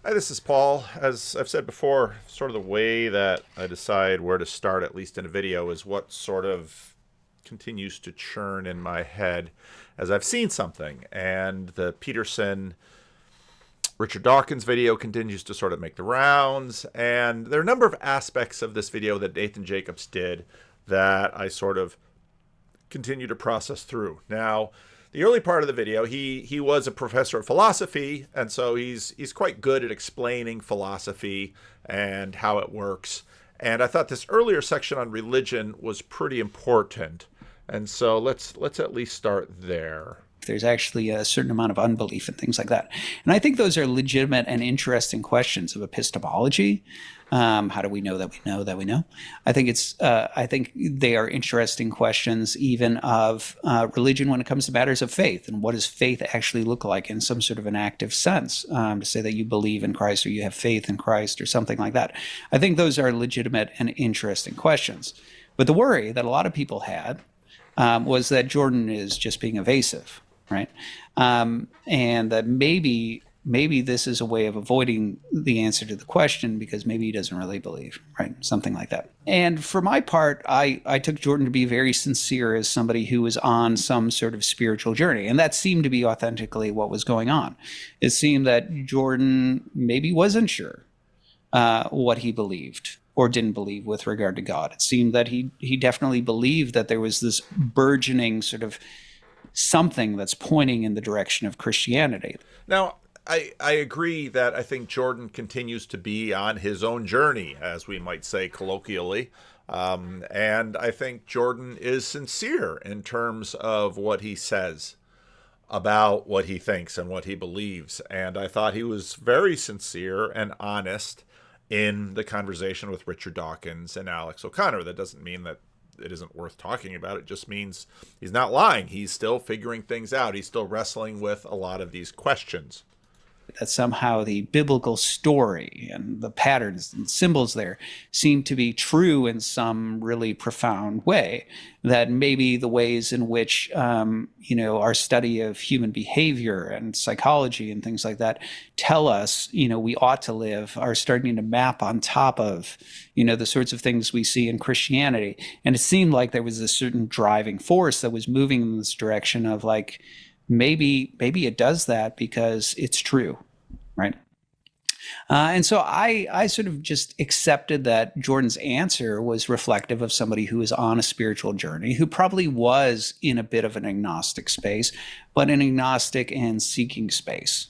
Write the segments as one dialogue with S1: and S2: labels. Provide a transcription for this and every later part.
S1: Hi, this is Paul. As I've said before, sort of the way that I decide where to start, at least in a video, is what sort of continues to churn in my head as I've seen something. And the Peterson Richard Dawkins video continues to sort of make the rounds. And there are a number of aspects of this video that Nathan Jacobs did that I sort of continue to process through. Now, the early part of the video, he was a professor of philosophy, and so he's quite good at explaining philosophy and how it works. And I thought this earlier section on religion was pretty important. And so let's at least start there.
S2: There's actually a certain amount of unbelief and things like that. And I think those are legitimate and interesting questions of epistemology. How do we know that we know that we know? I think they are interesting questions even of religion when it comes to matters of faith. And what does faith actually look like in some sort of an active sense? To say that you believe in Christ or you have faith in Christ or something like that. I think those are legitimate and interesting questions. But the worry that a lot of people had was that Jordan is just being evasive. Right. And that maybe this is a way of avoiding the answer to the question because maybe he doesn't really believe, right? Something like that. And for my part, I took Jordan to be very sincere as somebody who was on some sort of spiritual journey. And that seemed to be authentically what was going on. It seemed that Jordan maybe wasn't sure what he believed or didn't believe with regard to God. It seemed that he definitely believed that there was this burgeoning sort of something that's pointing in the direction of Christianity.
S1: Now, I agree that I think Jordan continues to be on his own journey, as we might say colloquially. And I think Jordan is sincere in terms of what he says about what he thinks and what he believes. And I thought he was very sincere and honest in the conversation with Richard Dawkins and Alex O'Connor. That doesn't mean that it isn't worth talking about. It just means he's not lying. He's still figuring things out. He's still wrestling with a lot of these questions.
S2: That somehow the biblical story and the patterns and symbols there seem to be true in some really profound way. That maybe the ways in which, our study of human behavior and psychology and things like that tell us, we ought to live are starting to map on top of, the sorts of things we see in Christianity. And it seemed like there was a certain driving force that was moving in this direction of like, maybe it does that because it's true, right? And so I sort of just accepted that Jordan's answer was reflective of somebody who is on a spiritual journey, who probably was in a bit of an agnostic space, but an agnostic and seeking space.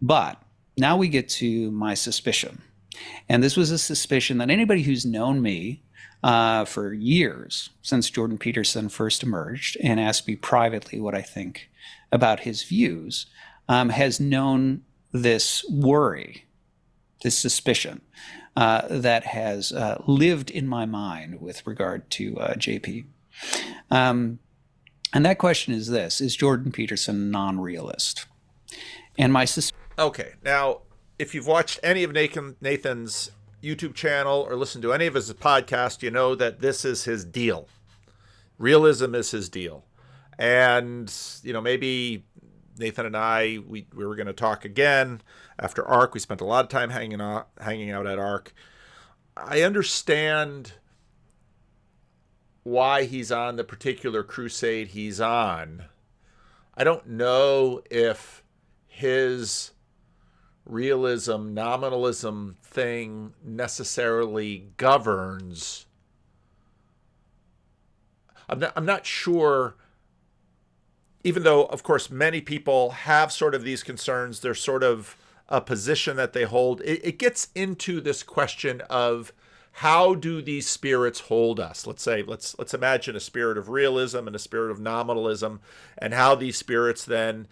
S2: But now we get to my suspicion. And this was a suspicion that anybody who's known me for years, since Jordan Peterson first emerged and asked me privately what I think about his views, has known this worry, this suspicion that has lived in my mind with regard to JP. And that question is this: is Jordan Peterson non-realist? And my
S1: Okay, now, if you've watched any of Nathan's YouTube channel or listened to any of his podcasts, you know that this is his deal. Realism is his deal. And, maybe Nathan and I, we were going to talk again after ARC. We spent a lot of time hanging out at ARC. I understand why he's on the particular crusade he's on. I don't know if his realism, nominalism thing necessarily governs. I'm not sure. Even though, of course, many people have sort of these concerns, there's sort of a position that they hold. It gets into this question of how do these spirits hold us? Let's imagine a spirit of realism and a spirit of nominalism, and how these spirits then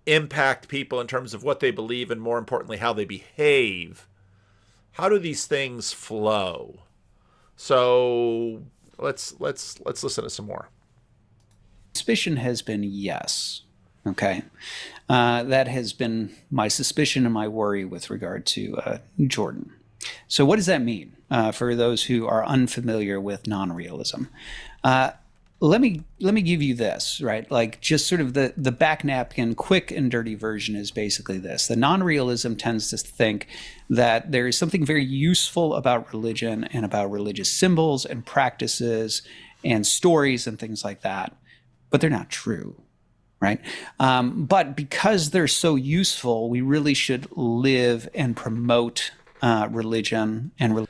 S1: impact people in terms of what they believe and, more importantly, how they behave. How do these things flow? So let's listen to some more.
S2: suspicion has been yes. Okay. That has been my suspicion and my worry with regard to Jordan. So what does that mean for those who are unfamiliar with non-realism? let me give you this, right? Like, just sort of the back napkin, quick and dirty version is basically this. The non-realism tends to think that there is something very useful about religion and about religious symbols and practices and stories and things like that, but they're not true, right? But because they're so useful, we really should live and promote religion and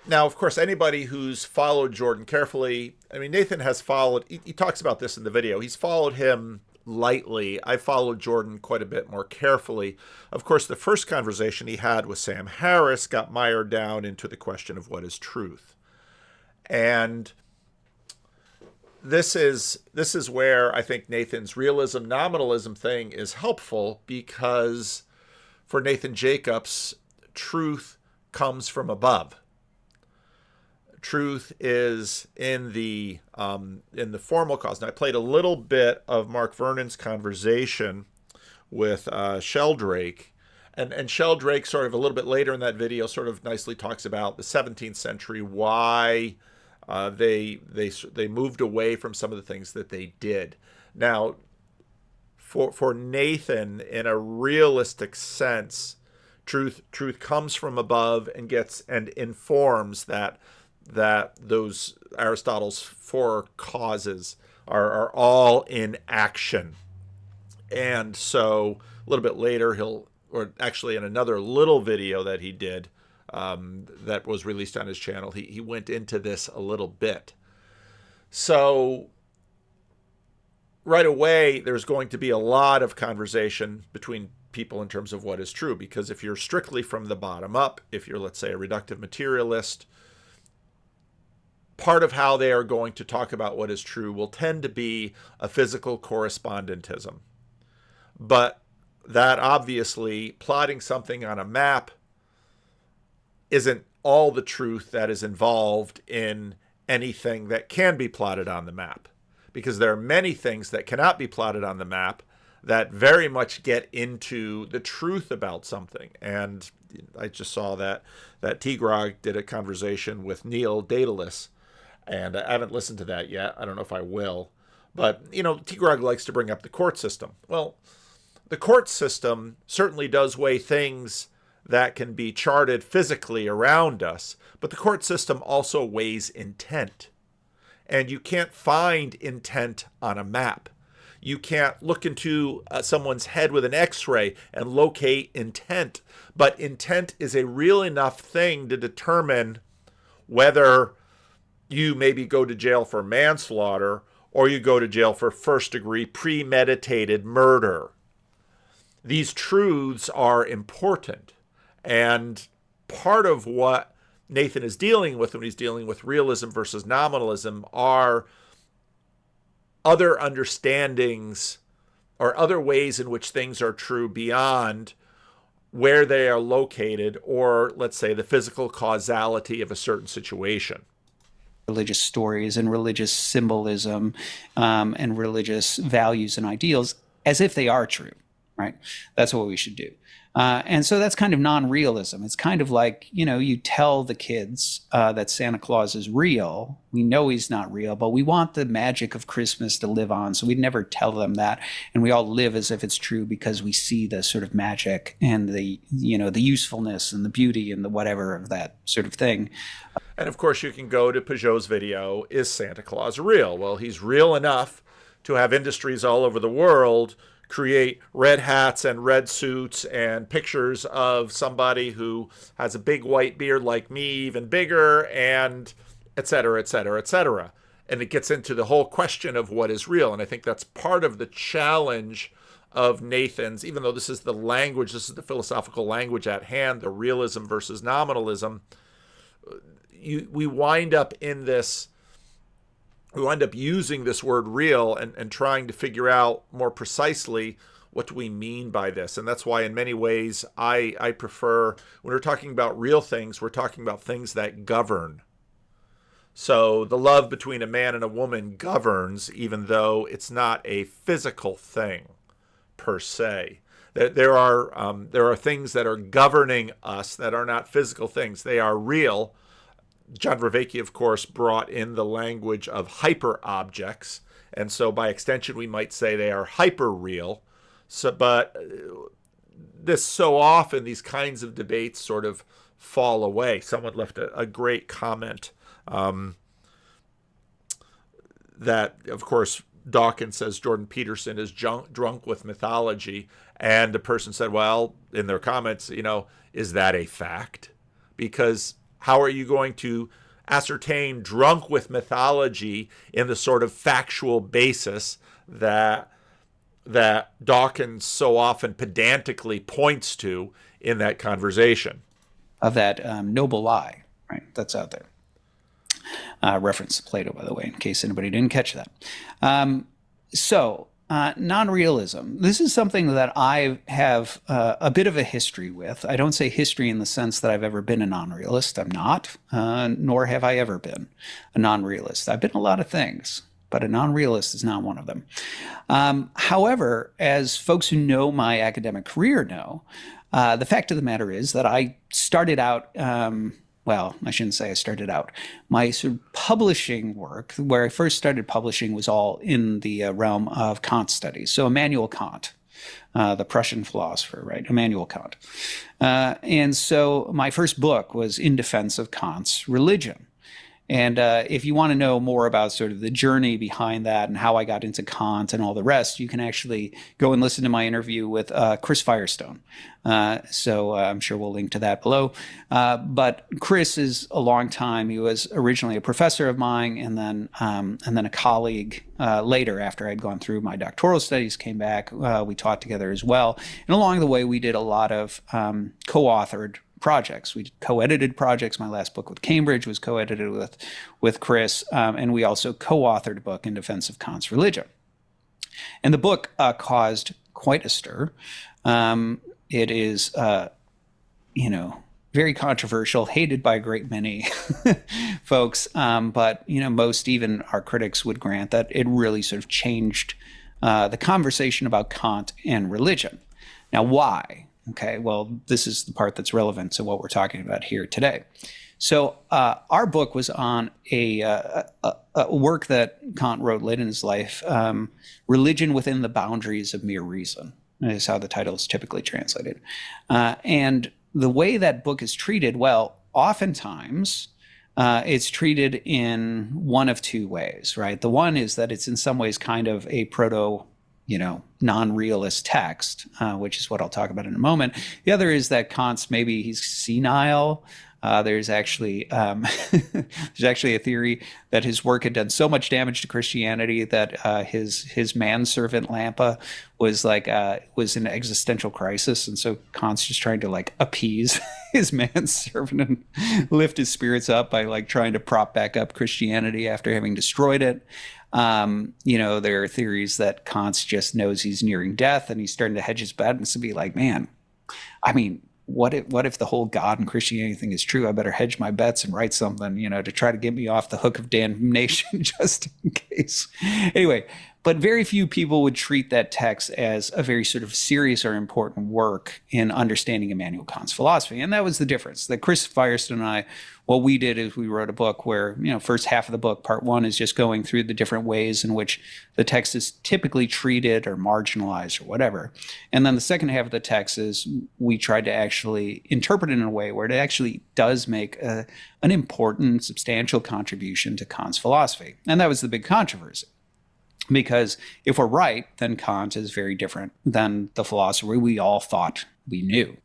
S1: Now, of course, anybody who's followed Jordan carefully, I mean, Nathan has followed, he talks about this in the video. He's followed him lightly. I followed Jordan quite a bit more carefully. Of course, the first conversation he had with Sam Harris got mired down into the question of what is truth. And this is where I think Nathan's realism nominalism thing is helpful, because for Nathan Jacobs, truth comes from above. Truth is in the formal cause. Now, I played a little bit of Mark Vernon's conversation with Sheldrake, and Sheldrake sort of a little bit later in that video sort of nicely talks about the 17th century, why they moved away from some of the things that they did. Now, for Nathan, in a realistic sense, truth comes from above and informs that those Aristotle's four causes are all in action. And so a little bit later, or actually in another little video that he did that was released on his channel, he went into this a little bit. So right away, there's going to be a lot of conversation between people in terms of what is true, because if you're strictly from the bottom up, if you're, let's say, a reductive materialist, part of how they are going to talk about what is true will tend to be a physical correspondentism. But that obviously, plotting something on a map isn't all the truth that is involved in anything that can be plotted on the map, because there are many things that cannot be plotted on the map that very much get into the truth about something. And I just saw that Tigrog did a conversation with Neil Daedalus, and I haven't listened to that yet. I don't know if I will. But, Tigrog likes to bring up the court system. Well, the court system certainly does weigh things that can be charted physically around us, but the court system also weighs intent. And you can't find intent on a map. You can't look into someone's head with an X-ray and locate intent. But intent is a real enough thing to determine whether you maybe go to jail for manslaughter or you go to jail for first-degree premeditated murder. These truths are important. And part of what Nathan is dealing with when he's dealing with realism versus nominalism are other understandings or other ways in which things are true beyond where they are located, or, let's say, the physical causality of a certain situation.
S2: Religious stories and religious symbolism and religious values and ideals as if they are true, right? That's what we should do. And so that's kind of non-realism. It's kind of like, you tell the kids that Santa Claus is real. We know he's not real, but we want the magic of Christmas to live on. So we never tell them that. And we all live as if it's true because we see the sort of magic and the usefulness and the beauty and the whatever of that sort of thing.
S1: And of course, you can go to Peugeot's video, Is Santa Claus Real? Well, he's real enough to have industries all over the world create red hats and red suits and pictures of somebody who has a big white beard like me, even bigger, and et cetera, et cetera, et cetera. And it gets into the whole question of what is real. And I think that's part of the challenge of Nathan's, even though this is the language, this is the philosophical language at hand, the realism versus nominalism. We wind up in this, we wind up using this word real and trying to figure out more precisely what do we mean by this. And that's why in many ways I prefer, when we're talking about real things, we're talking about things that govern. So the love between a man and a woman governs, even though it's not a physical thing per se. There are things that are governing us that are not physical things. They are real. John Vervaeke, of course, brought in the language of hyper objects, and so by extension, we might say they are hyper real. So, but this so often these kinds of debates sort of fall away. Someone left a great comment that, of course, Dawkins says Jordan Peterson is drunk with mythology, and the person said, well, in their comments, is that a fact? Because how are you going to ascertain drunk with mythology in the sort of factual basis that Dawkins so often pedantically points to in that conversation?
S2: Of that noble lie, right? That's out there. Reference to Plato, by the way, in case anybody didn't catch that. Non-realism. This is something that I have a bit of a history with. I don't say history in the sense that I've ever been a non-realist. I'm not, nor have I ever been a non-realist. I've been a lot of things, but a non-realist is not one of them. However, as folks who know my academic career know, the fact of the matter is that I started out, well, I shouldn't say I started out. My sort of publishing work, where I first started publishing, was all in the realm of Kant studies. So Immanuel Kant, the Prussian philosopher, right? Immanuel Kant. And so my first book was in defense of Kant's religion. And if you want to know more about sort of the journey behind that and how I got into Kant and all the rest, you can actually go and listen to my interview with Chris Firestone. So I'm sure we'll link to that below. But Chris is a long time. He was originally a professor of mine, and then a colleague later, after I'd gone through my doctoral studies, came back. We taught together as well. And along the way, we did a lot of co-authored projects. We co-edited projects. My last book with Cambridge was co-edited with Chris, and we also co-authored a book in defense of Kant's religion. And the book caused quite a stir. It is, very controversial, hated by a great many folks, but most, even our critics, would grant that it really sort of changed the conversation about Kant and religion. Now, why? Okay, well, this is the part that's relevant to what we're talking about here today. So our book was on a work that Kant wrote late in his life, Religion Within the Boundaries of Mere Reason, is how the title is typically translated. And the way that book is treated, well, oftentimes it's treated in one of two ways, right? The one is that it's in some ways kind of a non-realist text, which is what I'll talk about in a moment. The other is that Kant's he's senile. There's actually a theory that his work had done so much damage to Christianity that his manservant Lampa was in an existential crisis, and so Kant's just trying to appease his manservant and lift his spirits up by trying to prop back up Christianity after having destroyed it. There are theories that Kant just knows he's nearing death and he's starting to hedge his bets to be like, man, what if the whole God and Christianity thing is true? I better hedge my bets and write something, to try to get me off the hook of damnation just in case. Anyway, but very few people would treat that text as a very sort of serious or important work in understanding Immanuel Kant's philosophy. And that was the difference. That Chris Firestone and I, what we did is we wrote a book where, first half of the book, part one, is just going through the different ways in which the text is typically treated or marginalized or whatever. And then the second half of the text is we tried to actually interpret it in a way where it actually does make an important, substantial contribution to Kant's philosophy. And that was the big controversy. Because if we're right, then Kant is very different than the philosopher we all thought we knew.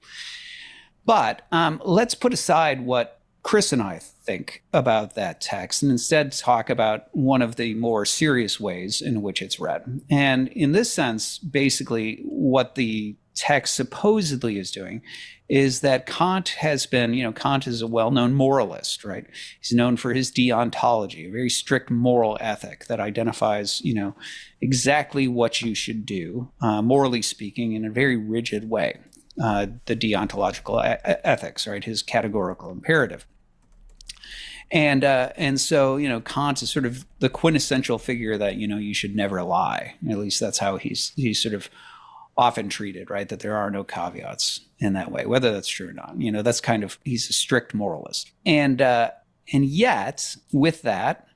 S2: But let's put aside what Chris and I think about that text and instead talk about one of the more serious ways in which it's read. And in this sense, basically what the text supposedly is doing is that Kant has been, Kant is a well-known moralist, right? He's known for his deontology, a very strict moral ethic that identifies, exactly what you should do, morally speaking, in a very rigid way. The deontological ethics, right? His categorical imperative. And so, Kant is sort of the quintessential figure that, you should never lie. At least that's how he's sort of often treated, right? That there are no caveats in that way, whether that's true or not. That's kind of, he's a strict moralist. And And yet, with that,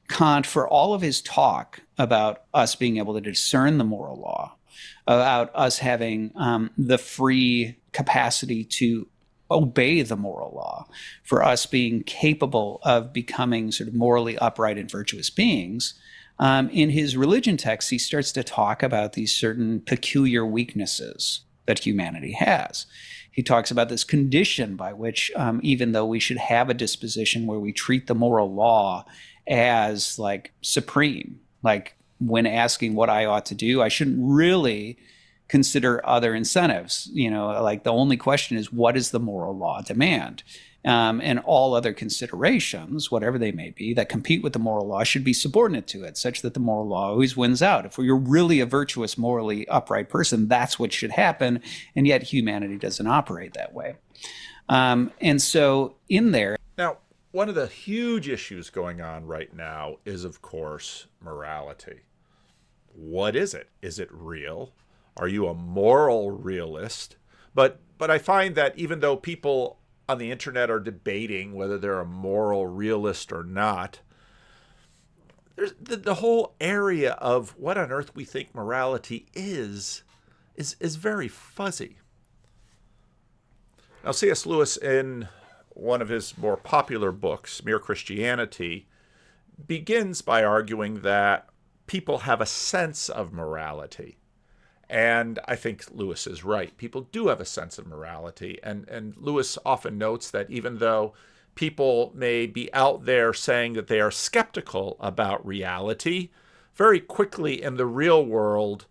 S2: Kant, for all of his talk about us being able to discern the moral law, about us having the free capacity to obey the moral law, for us being capable of becoming sort of morally upright and virtuous beings, in his religion text, he starts to talk about these certain peculiar weaknesses that humanity has. He talks about this condition by which, even though we should have a disposition where we treat the moral law as like supreme, like when asking what I ought to do, I shouldn't really consider other incentives. Like the only question is, what does the moral law demand? And all other considerations, whatever they may be, that compete with the moral law should be subordinate to it, such that the moral law always wins out. If you're really a virtuous, morally upright person, that's what should happen. And yet humanity doesn't operate that way. And so in there.
S1: Now, one of the huge issues going on right now is, of course, morality. What is it? Is it real? Are you a moral realist? But I find that even though people on the internet are debating whether they're a moral realist or not, there's the whole area of what on earth we think morality is very fuzzy. Now, C.S. Lewis, in one of his more popular books, Mere Christianity, begins by arguing that people have a sense of morality. And I think Lewis is right. People do have a sense of morality. And Lewis often notes that even though people may be out there saying that they are skeptical about reality, very quickly in the real world,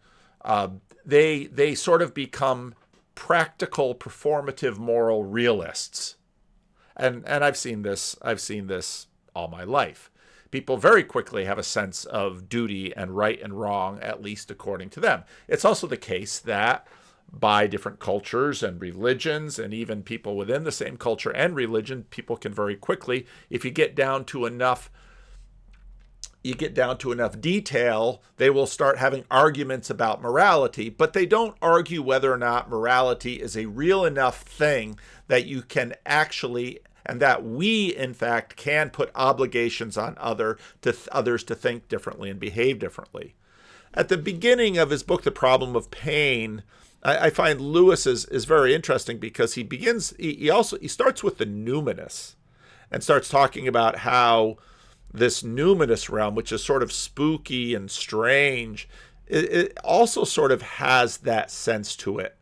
S1: they sort of become practical, performative, moral realists. And I've seen this all my life. People very quickly have a sense of duty and right and wrong, at least according to them. It's also the case that by different cultures and religions, and even people within the same culture and religion, people can very quickly, if you get down to enough detail, they will start having arguments about morality, but they don't argue whether or not morality is a real enough thing that you can actually, and that we, in fact, can put obligations on others to think differently and behave differently. At the beginning of his book, The Problem of Pain, I find Lewis is very interesting because he starts with the numinous and starts talking about how this numinous realm, which is sort of spooky and strange, it also sort of has that sense to it.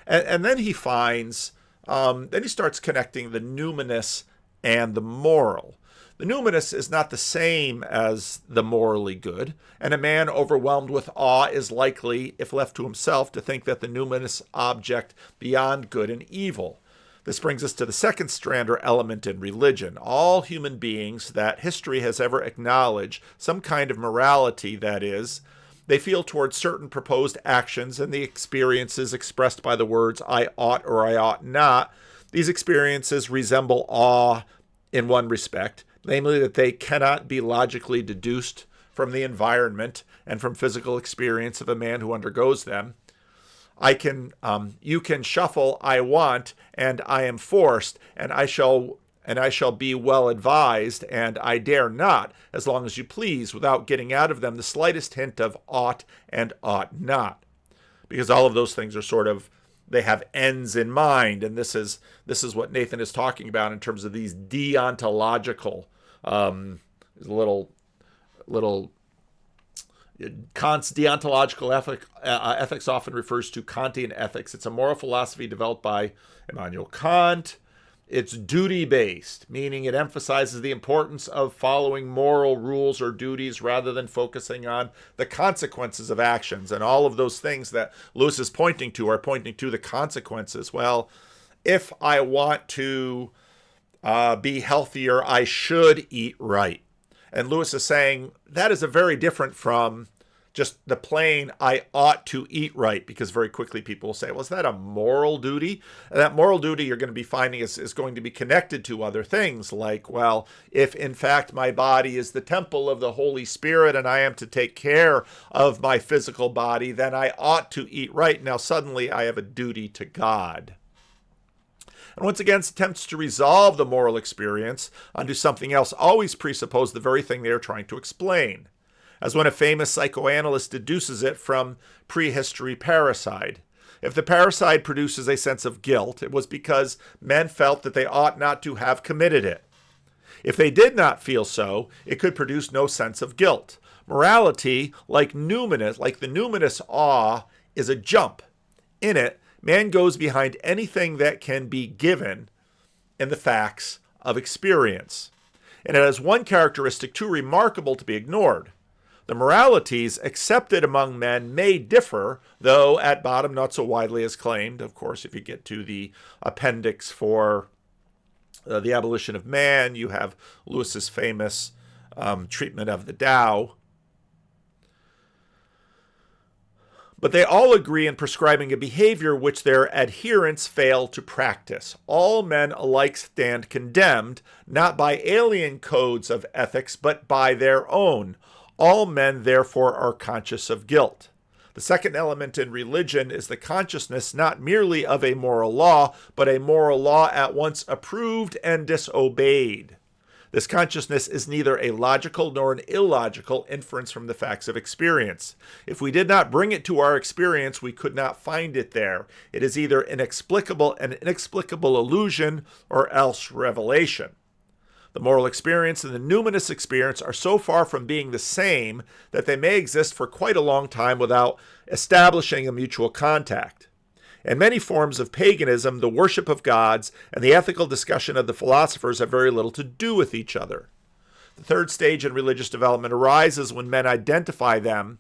S1: And then he finds, then he starts connecting the numinous and the moral. The numinous is not the same as the morally good, and a man overwhelmed with awe is likely, if left to himself, to think that the numinous object beyond good and evil. This brings us to the second strand or element in religion. All human beings that history has ever acknowledged some kind of morality, that is, they feel towards certain proposed actions and the experiences expressed by the words I ought or I ought not. These experiences resemble awe in one respect, namely that they cannot be logically deduced from the environment and from physical experience of a man who undergoes them. You can shuffle I want and I am forced, and I shall be well advised, and I dare not, as long as you please, without getting out of them the slightest hint of ought and ought not. Because all of those things are sort of, they have ends in mind, and this is what Nathan is talking about in terms of these deontological little Kant's deontological ethics often refers to Kantian ethics. It's a moral philosophy developed by Immanuel Kant. It's duty-based, meaning it emphasizes the importance of following moral rules or duties rather than focusing on the consequences of actions. And all of those things that Lewis is pointing to are pointing to the consequences. Well, if I want to be healthier, I should eat right. And Lewis is saying that is a very different from just the plain I ought to eat right, because very quickly people will say, well, is that a moral duty? And that moral duty you're going to be finding is going to be connected to other things like, well, if in fact my body is the temple of the Holy Spirit and I am to take care of my physical body, then I ought to eat right. Now suddenly I have a duty to God. And once again, attempts to resolve the moral experience onto something else always presuppose the very thing they are trying to explain, as when a famous psychoanalyst deduces it from prehistory parricide. If the parricide produces a sense of guilt, it was because men felt that they ought not to have committed it. If they did not feel so, it could produce no sense of guilt. Morality, like the numinous awe, is a jump. In it, man goes behind anything that can be given in the facts of experience. And it has one characteristic too remarkable to be ignored. The moralities accepted among men may differ, though at bottom not so widely as claimed. Of course, if you get to the appendix for the abolition of man, you have Lewis's famous treatment of the Tao. But they all agree in prescribing a behavior which their adherents fail to practice. All men alike stand condemned, not by alien codes of ethics, but by their own. All men, therefore, are conscious of guilt. The second element in religion is the consciousness not merely of a moral law, but a moral law at once approved and disobeyed. This consciousness is neither a logical nor an illogical inference from the facts of experience. If we did not bring it to our experience, we could not find it there. It is either an inexplicable illusion or else revelation. The moral experience and the numinous experience are so far from being the same that they may exist for quite a long time without establishing a mutual contact. In many forms of paganism, the worship of gods and the ethical discussion of the philosophers have very little to do with each other. The third stage in religious development arises when men identify them,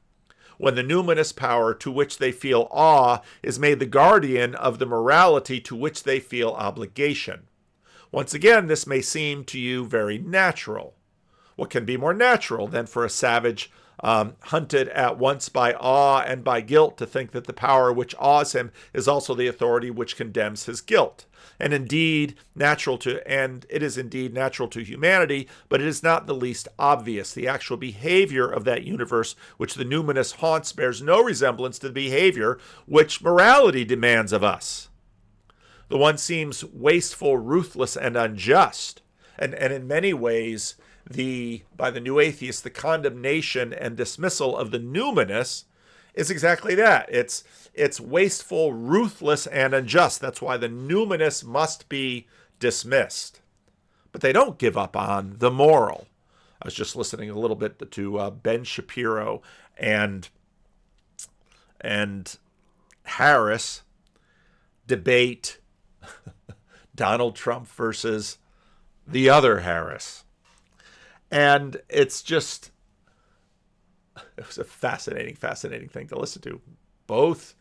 S1: when the numinous power to which they feel awe is made the guardian of the morality to which they feel obligation. Once again, this may seem to you very natural. What can be more natural than for a savage hunted at once by awe and by guilt to think that the power which awes him is also the authority which condemns his guilt? And it is indeed natural to humanity, but it is not the least obvious. The actual behavior of that universe which the numinous haunts bears no resemblance to the behavior which morality demands of us. The one seems wasteful, ruthless, and unjust. And in many ways, by the new atheists, the condemnation and dismissal of the numinous is exactly that. It's wasteful, ruthless, and unjust. That's why the numinous must be dismissed. But they don't give up on the moral. I was just listening a little bit to Ben Shapiro and Harris debate Donald Trump versus the other Harris. And it was a fascinating thing to listen to. Both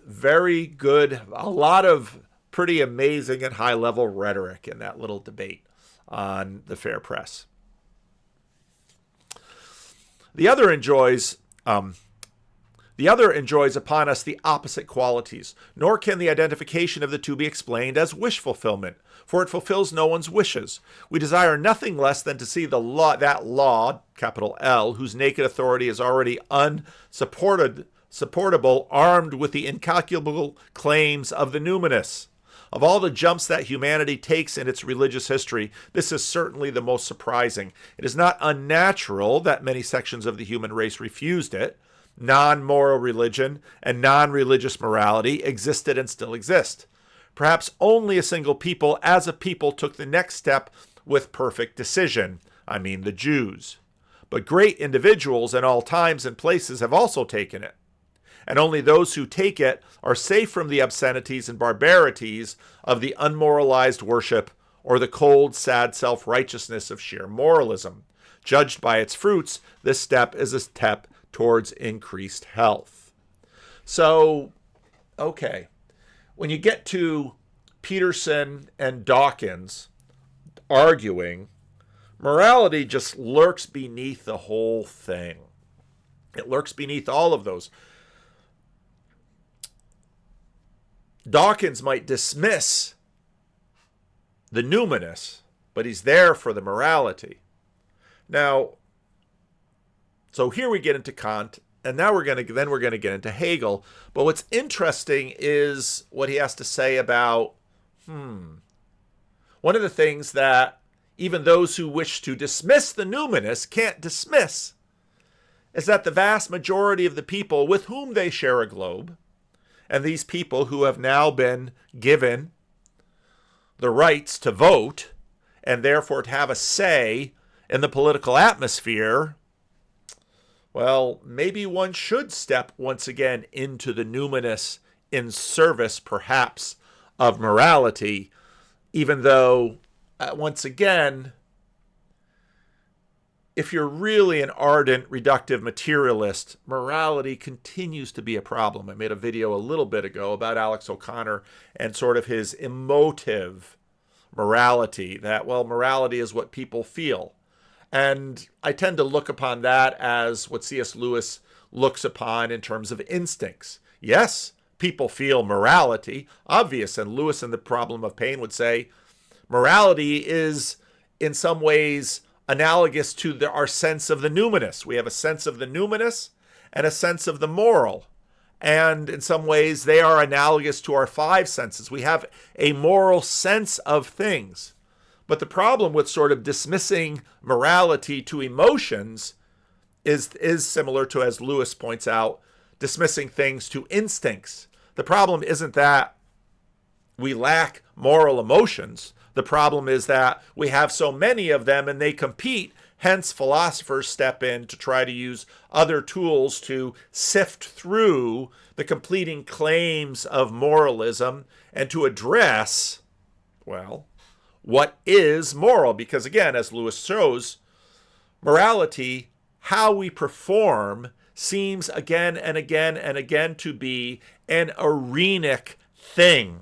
S1: very good, a lot of pretty amazing and high-level rhetoric in that little debate on the Fair Press. The other enjoys upon us the opposite qualities, nor can the identification of the two be explained as wish fulfillment, for it fulfills no one's wishes. We desire nothing less than to see that law, capital L, whose naked authority is already unsupportable, armed with the incalculable claims of the numinous. Of all the jumps that humanity takes in its religious history, this is certainly the most surprising. It is not unnatural that many sections of the human race refused it. Non-moral religion and non-religious morality existed and still exist. Perhaps only a single people as a people took the next step with perfect decision. I mean the Jews. But great individuals in all times and places have also taken it. And only those who take it are safe from the obscenities and barbarities of the unmoralized worship or the cold, sad self-righteousness of sheer moralism. Judged by its fruits, this step is a step towards increased health. So, okay. When you get to Peterson and Dawkins arguing, morality just lurks beneath the whole thing. It lurks beneath all of those. Dawkins might dismiss the numinous, but he's there for the morality. Now, so here we get into Kant, and now we're going to get into Hegel. But what's interesting is what he has to say about One of the things that even those who wish to dismiss the numinous can't dismiss is that the vast majority of the people with whom they share a globe, and these people who have now been given the rights to vote and therefore to have a say in the political atmosphere, well, maybe one should step once again into the numinous in service, perhaps, of morality, even though, once again, if you're really an ardent, reductive materialist, morality continues to be a problem. I made a video a little bit ago about Alex O'Connor and sort of his emotive morality, that, well, morality is what people feel. And I tend to look upon that as what C.S. Lewis looks upon in terms of instincts. Yes, people feel morality, obvious, and Lewis in The Problem of Pain would say morality is in some ways analogous to our sense of the numinous. We have a sense of the numinous and a sense of the moral. And in some ways, they are analogous to our five senses. We have a moral sense of things. But the problem with sort of dismissing morality to emotions is similar to, as Lewis points out, dismissing things to instincts. The problem isn't that we lack moral emotions. The problem is that we have so many of them and they compete. Hence, philosophers step in to try to use other tools to sift through the completing claims of moralism and to address, well, what is moral? Because again, as Lewis shows, morality, how we perform, seems again and again and again to be an arenic thing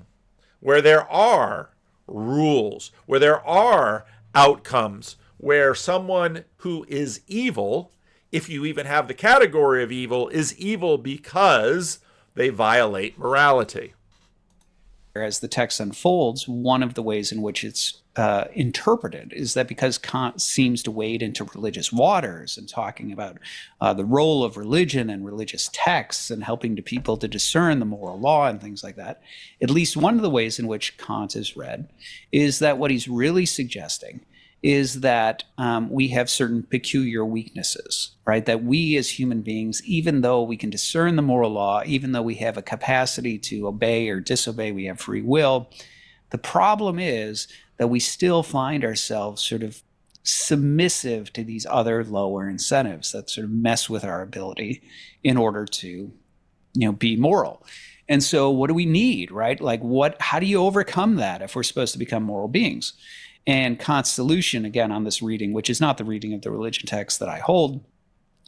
S1: where there are rules, where there are outcomes, where someone who is evil, if you even have the category of evil, is evil because they violate morality.
S2: As the text unfolds, one of the ways in which it's interpreted is that because Kant seems to wade into religious waters and talking about the role of religion and religious texts and helping to people to discern the moral law and things like that, at least one of the ways in which Kant is read is that what he's really suggesting is that we have certain peculiar weaknesses, right? That we as human beings, even though we can discern the moral law, even though we have a capacity to obey or disobey, we have free will, the problem is that we still find ourselves sort of submissive to these other lower incentives that sort of mess with our ability in order to, be moral. And so what do we need, right? Like how do you overcome that if we're supposed to become moral beings? And Kant's solution, again, on this reading, which is not the reading of the religion text that I hold,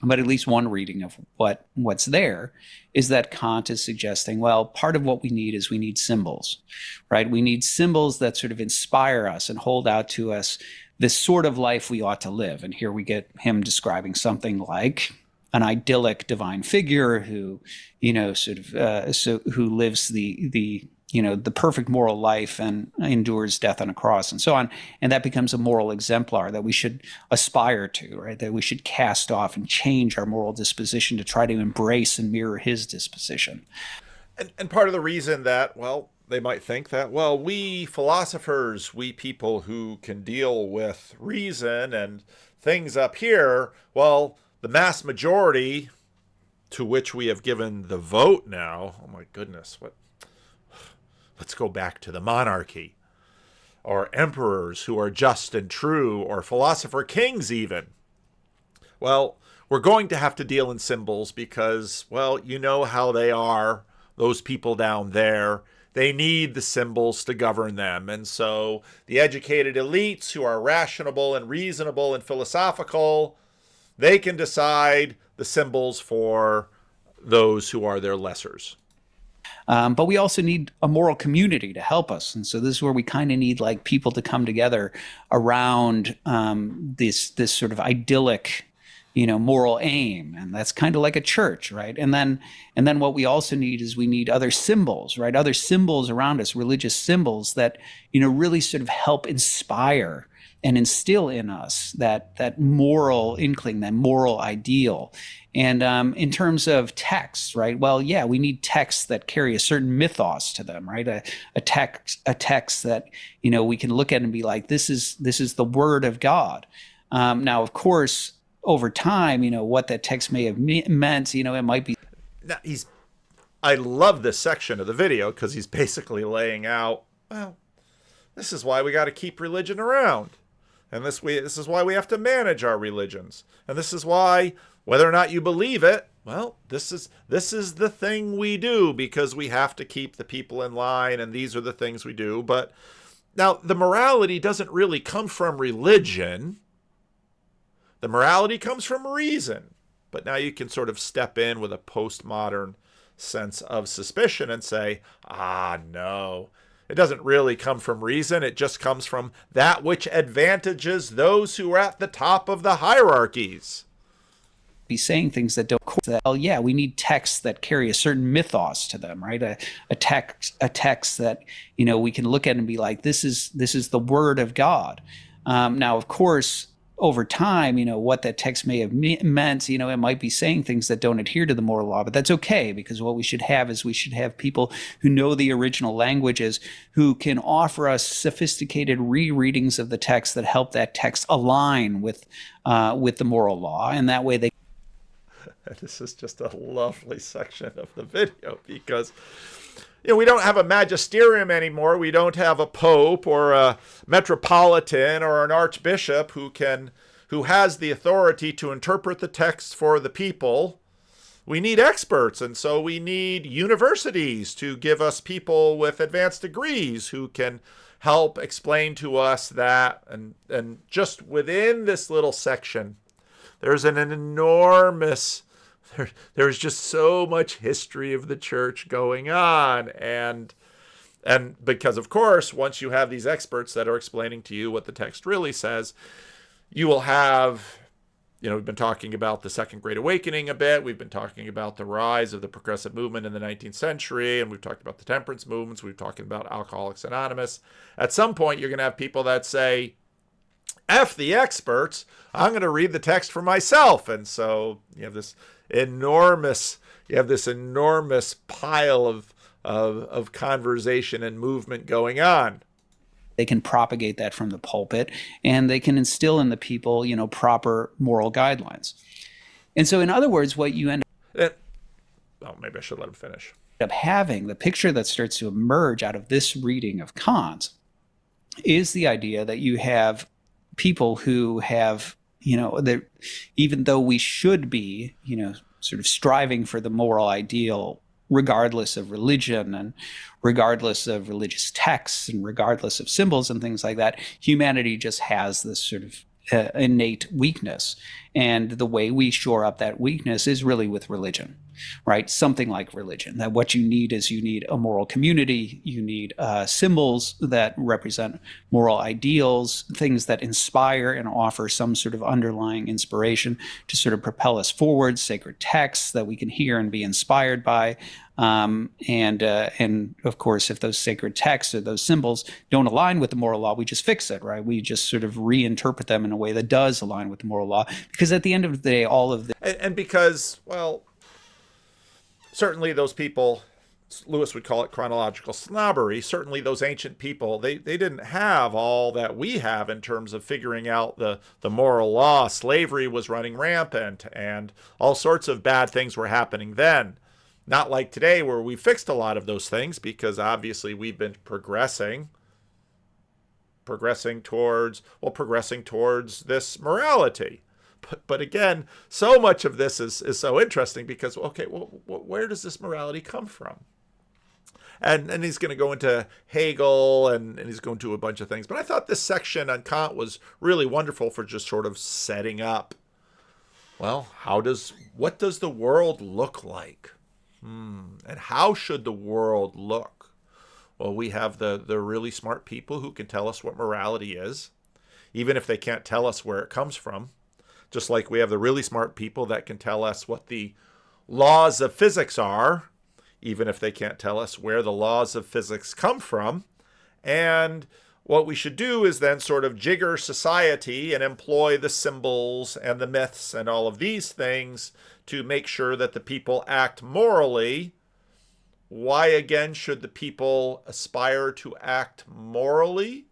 S2: but at least one reading of what's there, is that Kant is suggesting, well, part of what we need is we need symbols, right? We need symbols that sort of inspire us and hold out to us this sort of life we ought to live. And here we get him describing something like an idyllic divine figure who, who lives the perfect moral life and endures death on a cross and so on. And that becomes a moral exemplar that we should aspire to, right? That we should cast off and change our moral disposition to try to embrace and mirror his disposition.
S1: And part of the reason that, well, they might think that, well, we philosophers, we people who can deal with reason and things up here, well, the mass majority to which we have given the vote now, oh my goodness, let's go back to the monarchy, or emperors who are just and true, or philosopher kings even. Well, we're going to have to deal in symbols because, well, you know how they are, those people down there. They need the symbols to govern them. And so the educated elites who are rational and reasonable and philosophical, they can decide the symbols for those who are their lessers.
S2: But we also need a moral community to help us. And so this is where we kind of need like people to come together around this sort of idyllic, moral aim. And that's kind of like a church, right? And then what we also need is we need other symbols, right? Other symbols around us, religious symbols that, really sort of help inspire and instill in us that moral inkling, that moral ideal. And in terms of texts, right? Well, yeah, we need texts that carry a certain mythos to them, right? A text that we can look at and be like, this is the word of God. Now, of course, over time, what that text may have meant, it might be.
S1: Now, I love this section of the video because he's basically laying out, well, this is why we got to keep religion around. And this is why we have to manage our religions. And this is why, whether or not you believe it, well, this is the thing we do because we have to keep the people in line, and these are the things we do. But now the morality doesn't really come from religion. The morality comes from reason. But now you can sort of step in with a postmodern sense of suspicion and say, no, it doesn't really come from reason. It just comes from that which advantages those who are at the top of the hierarchies.
S2: Be saying things that don't. Well, yeah, we need texts that carry a certain mythos to them, right? A text that we can look at and be like, this is the word of God. Now, of course, over time, what that text may have meant, it might be saying things that don't adhere to the moral law, but that's okay, because what we should have is people who know the original languages, who can offer us sophisticated rereadings of the text that help that text align with the moral law, and that way they.
S1: This is just a lovely section of the video because we don't have a magisterium anymore. We don't have a pope or a metropolitan or an archbishop who has the authority to interpret the text for the people. We need experts, and so we need universities to give us people with advanced degrees who can help explain to us that. And just within this little section, there's there's just so much history of the church going on. And because, of course, once you have these experts that are explaining to you what the text really says, you will have, we've been talking about the Second Great Awakening a bit. We've been talking about the rise of the progressive movement in the 19th century, and we've talked about the temperance movements. We've talked about Alcoholics Anonymous. At some point, you're going to have people that say, F the experts, I'm going to read the text for myself. And so you have this enormous pile of conversation and movement going on.
S2: They can propagate that from the pulpit, and they can instill in the people, proper moral guidelines. And so, in other words, what you end
S1: maybe I should let him finish.
S2: Up having, the picture that starts to emerge out of this reading of Kant, is the idea that you have people who have, that even though we should be, sort of striving for the moral ideal, regardless of religion and regardless of religious texts and regardless of symbols and things like that, humanity just has this sort of innate weakness. And the way we shore up that weakness is really with religion, right? Something like religion, that what you need is you need a moral community, you need symbols that represent moral ideals, things that inspire and offer some sort of underlying inspiration to sort of propel us forward, sacred texts that we can hear and be inspired by. And of course, if those sacred texts or those symbols don't align with the moral law, we just fix it, right? We just sort of reinterpret them in a way that does align with the moral law. Because at the end of the day, all of the...
S1: And because, well, certainly those people, Lewis would call it chronological snobbery, certainly those ancient people, they didn't have all that we have in terms of figuring out the moral law. Slavery was running rampant, and all sorts of bad things were happening then. Not like today where we fixed a lot of those things, because obviously we've been progressing towards this morality. But again, so much of this is so interesting because, okay, well, where does this morality come from? And he's going to go into Hegel and he's going to a bunch of things. But I thought this section on Kant was really wonderful for just sort of setting up, well, what does the world look like? And how should the world look? Well, we have the really smart people who can tell us what morality is, even if they can't tell us where it comes from. Just like we have the really smart people that can tell us what the laws of physics are, even if they can't tell us where the laws of physics come from. And what we should do is then sort of jigger society and employ the symbols and the myths and all of these things to make sure that the people act morally. Why, again, should the people aspire to act morally?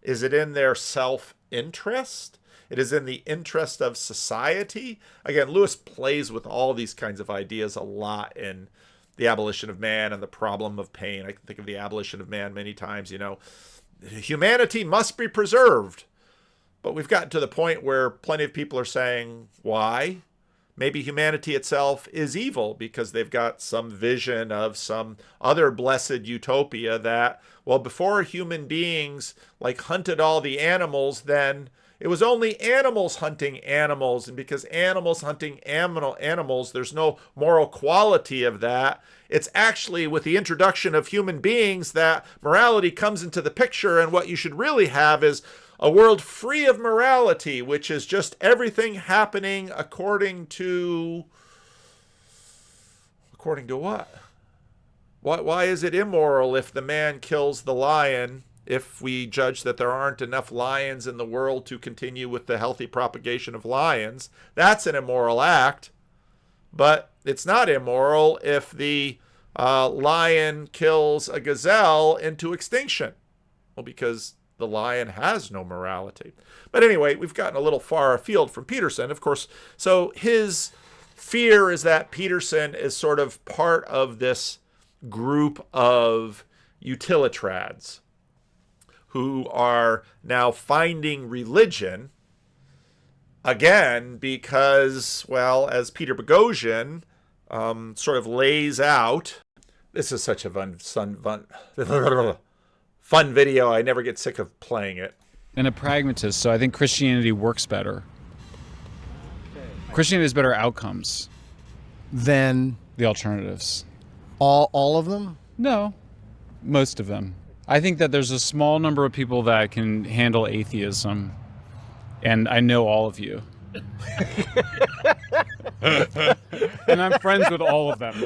S1: Is it in their self-interest? It is in the interest of society? Again, Lewis plays with all these kinds of ideas a lot in The Abolition of Man and The Problem of Pain. I can think of The Abolition of Man many times, Humanity must be preserved. But we've gotten to the point where plenty of people are saying, why? Maybe humanity itself is evil because they've got some vision of some other blessed utopia that, well, before human beings hunted all the animals, then it was only animals hunting animals. And because animals hunting animals, there's no moral quality of that. It's actually with the introduction of human beings that morality comes into the picture. And what you should really have is a world free of morality, which is just everything happening according to what? Why is it immoral if the man kills the lion, if we judge that there aren't enough lions in the world to continue with the healthy propagation of lions? That's an immoral act. But it's not immoral if the lion kills a gazelle into extinction. Well, because the lion has no morality. But anyway, we've gotten a little far afield from Peterson, of course. So his fear is that Peterson is sort of part of this group of utilitrads who are now finding religion, again, because, well, as Peter Boghossian sort of lays out, this is such a fun video. I never get sick of playing it.
S3: And a pragmatist, so I think Christianity works better. Christianity has better outcomes
S4: than
S3: the alternatives.
S4: All of them?
S3: No, most of them. I think that there's a small number of people that can handle atheism, and I know all of you. And I'm friends with all of them.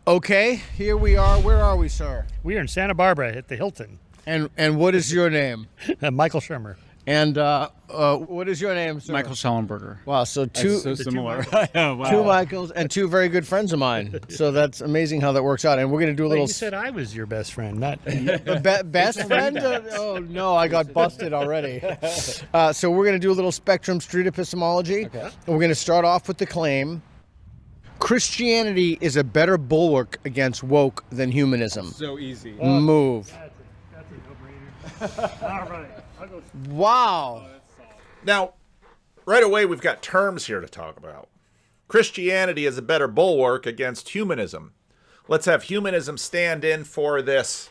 S4: Okay, here we are. Where are we, sir?
S5: We are in Santa Barbara at the Hilton.
S4: And what is your name?
S5: Michael Shermer.
S4: And what is your name, sir?
S3: Michael Schellenberger.
S4: Wow, so
S3: That's so similar. Wow.
S4: Two Michaels and two very good friends of mine. So that's amazing how that works out. And we're going to do a little...
S5: You said I was your best friend, not...
S4: Best friend? Oh, no, I got busted already. So we're going to do a little spectrum street epistemology. Okay. And we're going to start off with the claim: Christianity is a better bulwark against woke than humanism.
S3: So easy.
S4: Move.
S5: That's a no-brainer. All right.
S4: Wow.
S1: Now, right away, we've got terms here to talk about. Christianity is a better bulwark against humanism. Let's have humanism stand in for this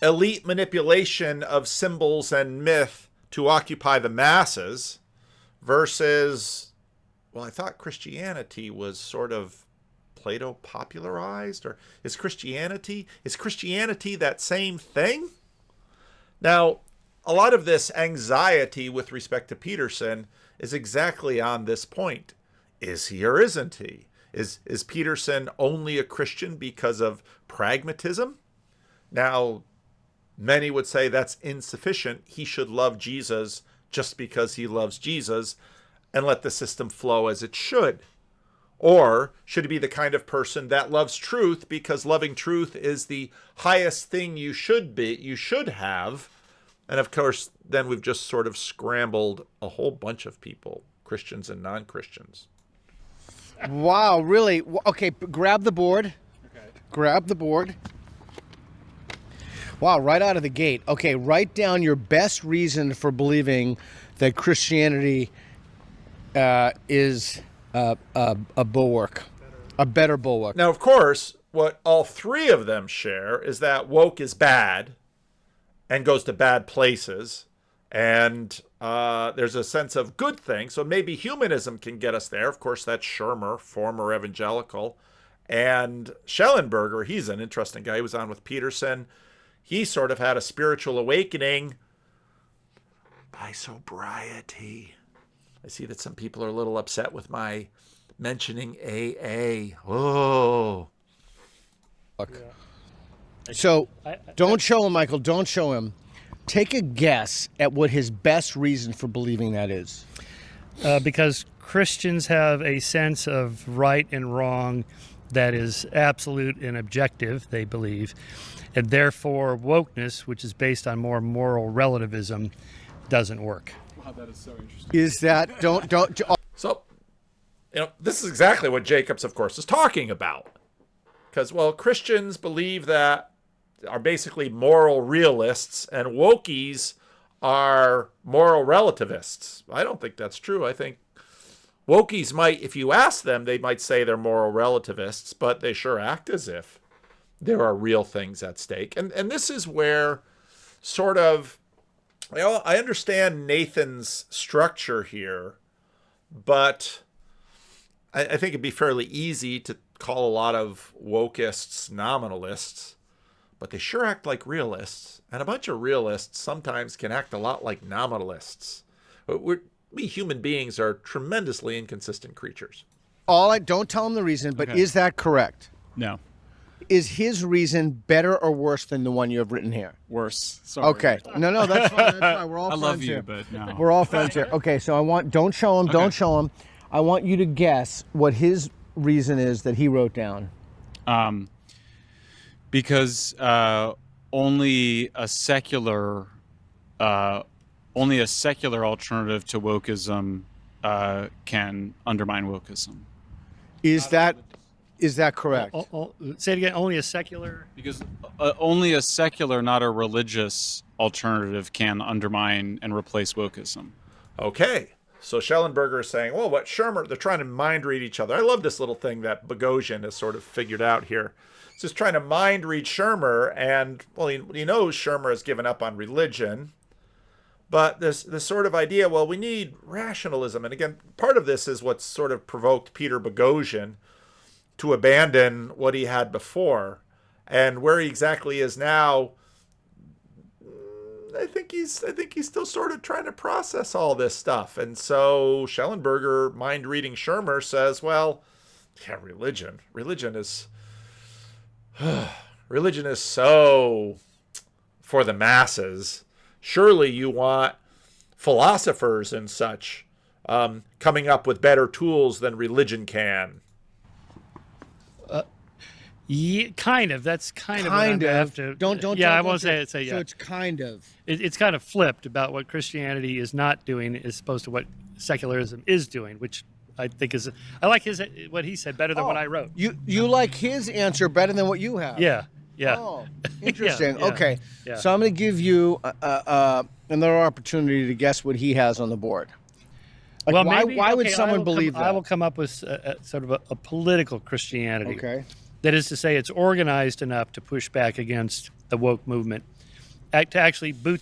S1: elite manipulation of symbols and myth to occupy the masses versus, well, I thought Christianity was sort of Plato popularized, or is Christianity that same thing? Now, a lot of this anxiety with respect to Peterson is exactly on this point. Is he or isn't he? Is Peterson only a Christian because of pragmatism? Now, many would say that's insufficient. He should love Jesus just because he loves Jesus and let the system flow as it should. Or should he be the kind of person that loves truth because loving truth is the highest thing you should have? And of course, then we've just sort of scrambled a whole bunch of people, Christians and non-Christians.
S4: Wow, really? Okay, grab the board. Okay. Grab the board. Wow, right out of the gate. Okay, write down your best reason for believing that Christianity is a bulwark, a better bulwark.
S1: Now, of course, what all three of them share is that woke is bad and goes to bad places. And there's a sense of good things. So maybe humanism can get us there. Of course, that's Shermer, former evangelical. And Schellenberger, he's an interesting guy. He was on with Peterson. He sort of had a spiritual awakening by sobriety. I see that some people are a little upset with my mentioning AA. Oh.
S4: Yeah. So don't show him, Michael. Don't show him. Take a guess at what his best reason for believing that is.
S5: Because Christians have a sense of right and wrong that is absolute and objective, they believe, and therefore wokeness, which is based on more moral relativism, doesn't work.
S3: Wow, that is so interesting.
S4: Is that don't?
S1: So, this is exactly what Jacobs, of course, is talking about. Because, well, Christians believe that are basically moral realists, and wokies are moral relativists. I don't think that's true. I think wokies might, if you ask them, they might say they're moral relativists, but they sure act as if there are real things at stake. And this is where sort of, I understand Nathan's structure here, but I think it'd be fairly easy to call a lot of wokists nominalists, but they sure act like realists. And a bunch of realists sometimes can act a lot like nominalists. We human beings are tremendously inconsistent creatures.
S4: Don't tell him the reason, but is that correct?
S3: No.
S4: Is his reason better or worse than the one you have written here?
S3: Worse. Sorry.
S4: Okay. No, that's fine. That's fine. We're all
S3: I
S4: friends
S3: love you,
S4: here.
S3: but no.
S4: We're all friends here. Okay, so don't show him. Don't show him. I want you to guess what his reason is that he wrote down.
S3: Because only a secular alternative to wokeism can undermine wokeism.
S4: Is that correct?
S5: Say it again. Only a secular.
S3: Because only a secular, not a religious alternative can undermine and replace wokeism.
S1: Okay. So Schellenberger is saying, well, what Shermer, they're trying to mind read each other. I love this little thing that Boghossian has sort of figured out here. It's just trying to mind read Shermer, and, well, he knows Shermer has given up on religion. But this sort of idea, well, we need rationalism. And again, part of this is what sort of provoked Peter Boghossian to abandon what he had before. And where he exactly is now, I think he's still sort of trying to process all this stuff. And so Schellenberger, mind reading Shermer, says, well, yeah, religion is so for the masses. Surely you want philosophers and such coming up with better tools than religion can.
S5: Yeah, kind of. That's kind of.
S4: Kind
S5: what I
S4: of.
S5: have to.
S4: Don't.
S5: Yeah, I won't say it. Say yeah.
S4: So it's kind of.
S5: It's kind of flipped about what Christianity is not doing as opposed to what secularism is doing, which I think is. I like what he said better than what I wrote.
S4: You like his answer better than what you have.
S5: Yeah. Yeah.
S4: Oh, interesting.
S5: Yeah.
S4: Okay.
S5: Yeah.
S4: So I'm going to give you another opportunity to guess what he has on the board. Like,
S5: Well,
S4: why,
S5: maybe,
S4: why would
S5: okay,
S4: someone believe that?
S5: I will come up with sort of a political Christianity.
S4: Okay.
S5: That is to say, it's organized enough to push back against the woke movement, to actually boot.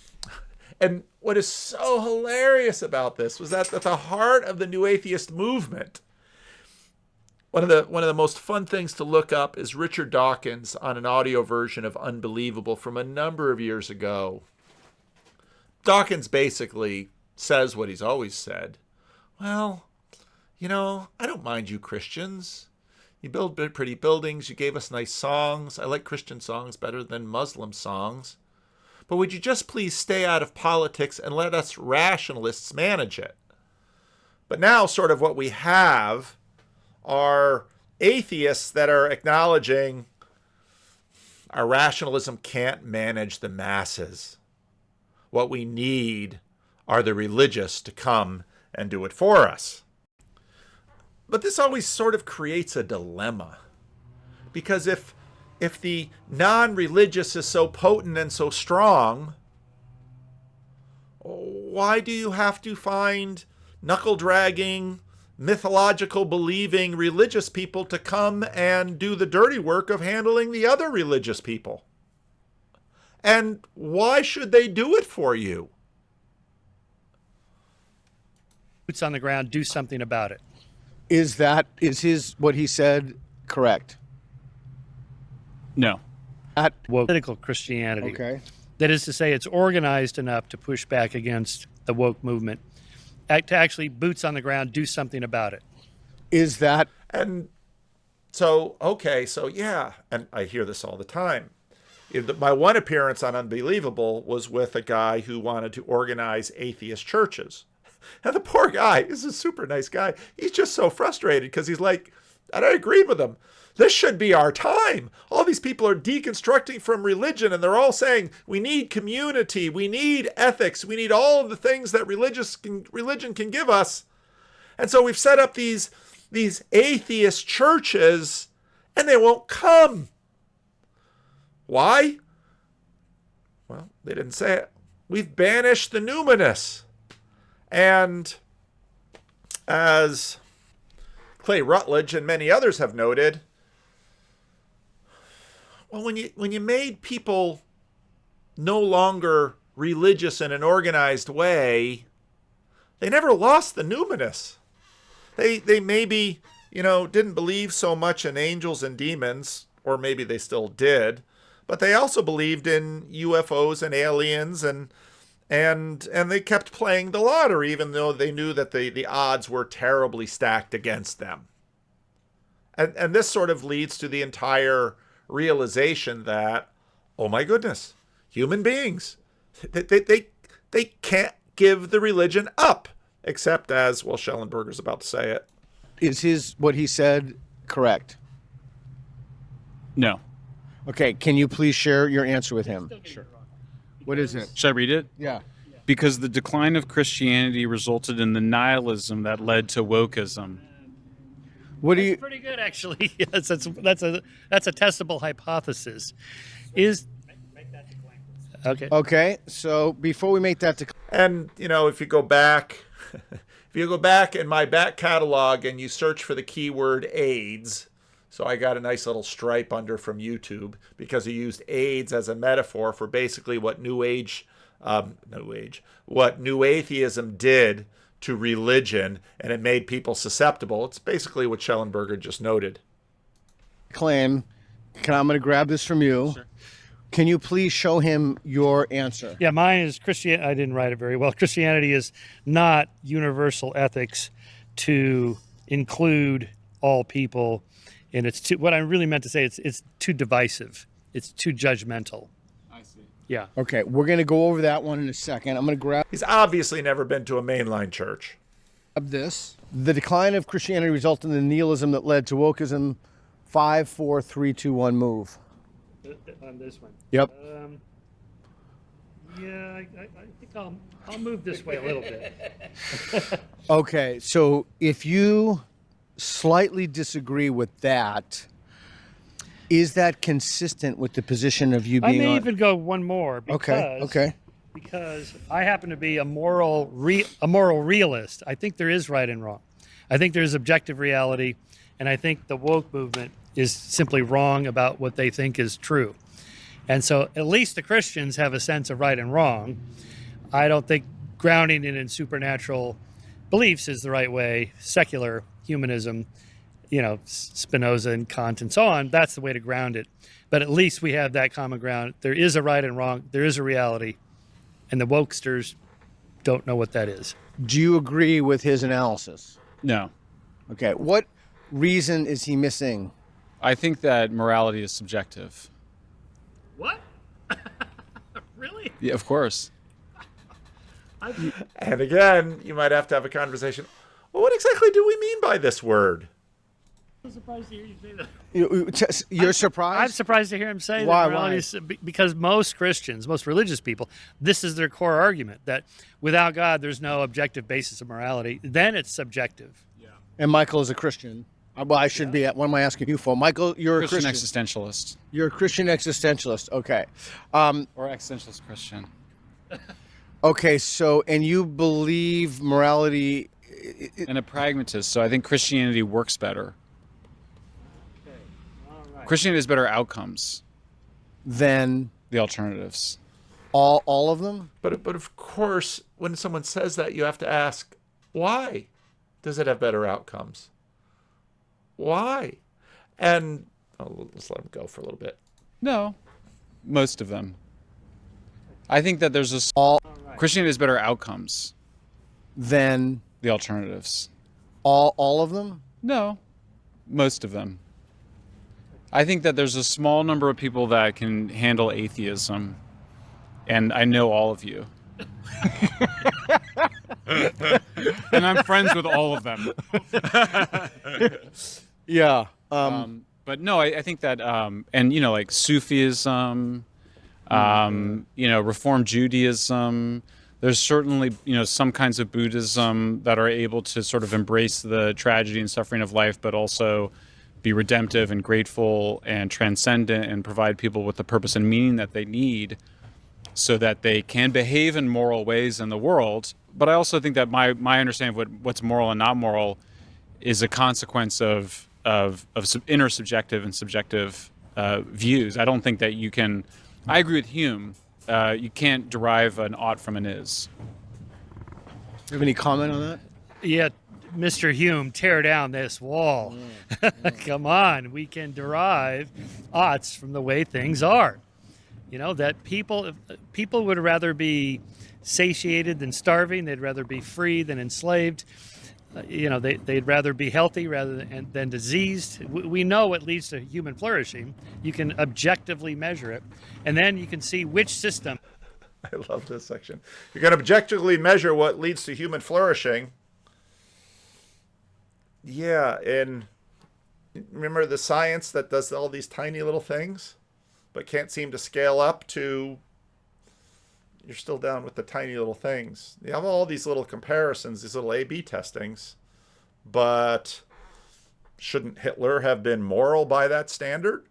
S1: And what is so hilarious about this was that at the heart of the New Atheist movement, one of the most fun things to look up is Richard Dawkins on an audio version of Unbelievable from a number of years ago. Dawkins basically says what he's always said. Well, I don't mind you Christians. You build pretty buildings. You gave us nice songs. I like Christian songs better than Muslim songs. But would you just please stay out of politics and let us rationalists manage it? But now sort of what we have are atheists that are acknowledging our rationalism can't manage the masses. What we need are the religious to come and do it for us. But this always sort of creates a dilemma. Because if the non-religious is so potent and so strong, why do you have to find knuckle-dragging, mythological believing religious people to come and do the dirty work of handling the other religious people? And why should they do it for you?
S5: Boots on the ground, do something about it.
S4: Is what he said correct?
S3: No.
S5: Woke political Christianity.
S4: Okay.
S5: That is to say, it's organized enough to push back against the woke movement, to actually boots on the ground, do something about it.
S1: And so, okay, so yeah, and I hear this all the time. My one appearance on Unbelievable was with a guy who wanted to organize atheist churches. And the poor guy is a super nice guy. He's just so frustrated because he's like, and I agreed with him, this should be our time. All these people are deconstructing from religion, and they're all saying we need community, we need ethics, we need all of the things that religion can give us. And so we've set up these atheist churches, and they won't come. Why? Well, they didn't say it. We've banished the numinous. And as Clay Rutledge and many others have noted, well, when you made people no longer religious in an organized way, they never lost the numinous. They maybe, didn't believe so much in angels and demons, or maybe they still did, but they also believed in UFOs and aliens, and they kept playing the lottery, even though they knew that the odds were terribly stacked against them. And this sort of leads to the entire realization that, oh my goodness, human beings, they can't give the religion up, except as, well, Schellenberger's about to say it.
S4: Is what he said correct?
S3: No.
S4: Okay, can you please share your answer with him?
S3: Sure.
S4: What is it?
S3: Should I read it?
S4: Yeah.
S3: Because the decline of Christianity resulted in the nihilism that led to wokeism.
S4: What do you?
S5: Pretty good, actually. Yes, that's a testable hypothesis. Okay.
S4: Okay, so before we make that decline,
S1: And, if you go back, in my back catalog and you search for the keyword AIDS, so I got a nice little stripe under from YouTube because he used AIDS as a metaphor for basically what New Atheism did to religion, and it made people susceptible. It's basically what Schellenberger just noted.
S4: I'm going to grab this from you. Sure. Can you please show him your answer?
S5: Yeah, mine is Christianity. I didn't write it very well. Christianity is not universal ethics to include all people, and it's too, what I really meant to say, it's too divisive. It's too judgmental.
S3: I see.
S5: Yeah.
S4: Okay, we're going to go over that one in a second. I'm going to grab
S1: He's obviously never been to a mainline church.
S4: this. The decline of Christianity resulted in the nihilism that led to wokeism. 5, 4, 3, 2, 1, move.
S5: On this one.
S4: Yep.
S5: Yeah, I think I'll move this way a little bit.
S4: Okay, so if you slightly disagree with that, is that consistent with the position of you
S5: I
S4: being
S5: may
S4: on?
S5: even go one more. Because,
S4: Okay.
S5: Because I happen to be a moral realist. I think there is right and wrong. I think there is objective reality, and I think the woke movement is simply wrong about what they think is true. And so at least the Christians have a sense of right and wrong. I don't think grounding it in supernatural beliefs is the right way. Secular humanism, Spinoza and Kant and so on, that's the way to ground it. But at least we have that common ground. There is a right and wrong. There is a reality. And the wokesters don't know what that is.
S4: Do you agree with his analysis?
S3: No.
S4: Okay, what reason is he missing?
S3: I think that morality is subjective.
S5: What? Really?
S3: Yeah, of course.
S1: And again, you might have to have a conversation. Well, what exactly do we mean by this word?
S5: I'm surprised to hear you say that.
S4: You're surprised?
S5: I'm surprised to hear him say
S4: Why?
S5: that morality is, because most Christians, most religious people, this is their core argument, that without God, there's no objective basis of morality. Then it's subjective.
S4: And Michael is a Christian. Well, I should be. What am I asking you for? Michael, you're
S3: Christian
S4: a Christian.
S3: existentialist.
S4: You're a Christian existentialist. Okay.
S3: Or existentialist Christian.
S4: Okay, so, and you believe morality...
S3: And a pragmatist, so I think Christianity works better.
S5: Okay. All right.
S3: Christianity has better outcomes.
S4: than
S3: The alternatives.
S4: all of them?
S1: But of course, when someone says that, you have to ask, why does it have better outcomes? Why? And let's let him go for a little bit.
S3: No. Most of them. I think that there's a... Christianity has better outcomes.
S4: Than
S3: The alternatives.
S4: all of them?
S3: No. Most of them. I think that there's a small number of people that can handle atheism, and I know all of you. And I'm friends with all of them.
S4: Yeah.
S3: But no, I think that, and like Sufism, Reform Judaism. There's certainly, some kinds of Buddhism that are able to sort of embrace the tragedy and suffering of life, but also be redemptive and grateful and transcendent and provide people with the purpose and meaning that they need so that they can behave in moral ways in the world. But I also think that my understanding of what's moral and not moral is a consequence of inner subjective and subjective views. I don't think that you can. I agree with Hume. You can't derive an ought from an is.
S4: Do you have any comment on that?
S5: Yeah, Mr. Hume, tear down this wall. Come on, we can derive oughts from the way things are. That people would rather be satiated than starving. They'd rather be free than enslaved. They'd rather be healthy than diseased. We know what leads to human flourishing. You can objectively measure it, and then you can see which system.
S1: I love this section. You can objectively measure what leads to human flourishing. Yeah, and remember the science that does all these tiny little things, but can't seem to scale up to. You're still down with the tiny little things. You have all these little comparisons, these little A/B testings, but shouldn't Hitler have been moral by that standard?